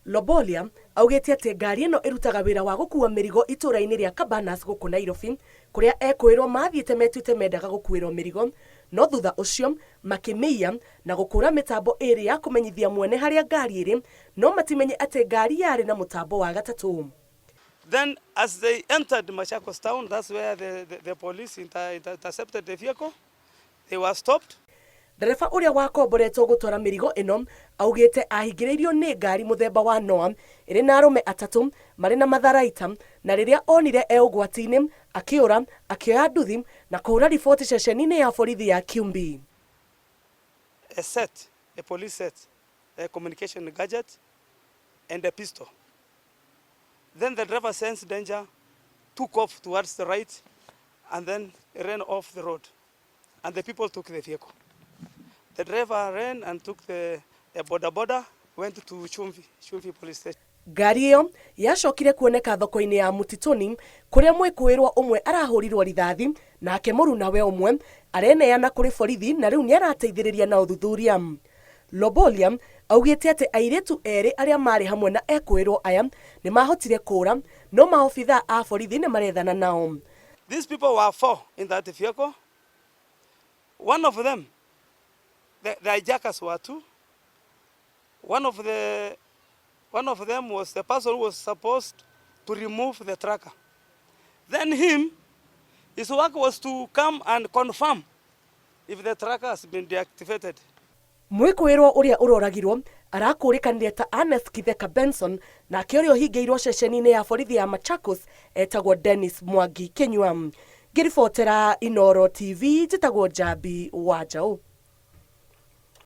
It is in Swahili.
Lobolia augĩte atĩ ngari ĩno ĩrutaga wĩra wa gũkua mĩrigo itũra-inĩ rĩa Cabanas gũkũ Nairobi, kũrĩa ekwĩrwo mathiĩte metuĩte mendaga gũkuĩrwo mĩrigo, no thutha ũcio makĩmĩiya na gũkũra mĩtambo ĩrĩ ya kũmenyithia mwene harĩa ngari ĩrĩ, no matimenye atĩ ngari yarĩ na mũtambo wa gatatũ. Then as they entered Machakos town, that's where the police intercepted the vehicle. They were stopped. Ndereba ũrĩa wakomboretwo gũtwara mĩrigo ĩno augĩte ahingĩrĩirio nĩ ngari mũthemba wa Noah ĩrĩ na arũme atatũ marĩ na matharaita, na rĩrĩa onire e ũgwati-inĩ akĩũra, akĩoya nduthi na kũhũra riboti ceceni-inĩ ya borithi ya Kiumbi. A police set, a communication gadget and a pistol. Then the driver sensed danger, took off towards the right and then ran off the road, and the people took the vehicle. The driver ran and took the boda, went to Chumvi police station. Ngari ĩyo yacokire kuoneka thoko-inĩ ya Mutitoni kũrĩa mwĩkũĩrwo ũmwe arahũrirwo rithathi, nake mũrunawe ũmwe areneana kũrĩ borithi na rĩu nĩarateithĩrĩria na ũthuthuria. Lobolia augĩte atĩ airĩtu erĩ arĩa marĩ hamwe na ekwĩrwo aya nĩ mahotire kũũra, no maobithaa a borithi nĩ marethana nao. These people were 4 in that vehicle. One of them, the hijackers were 2. One of them was the person who was supposed to remove the tracker. Then his work was to come and confirm if the tracker has been deactivated. Mwĩkũĩrwo ũrĩa ũroragirwo arakũrĩkanire ta Ernest Kitheka Benson, na akĩũrĩa hingĩirwo ceceni-inĩ ya borithi ya Machakos etagwo Dennis Mwangi Kinyua. Ngĩribotera Inooro TV, njĩtagwo Njambi Wanjaũ.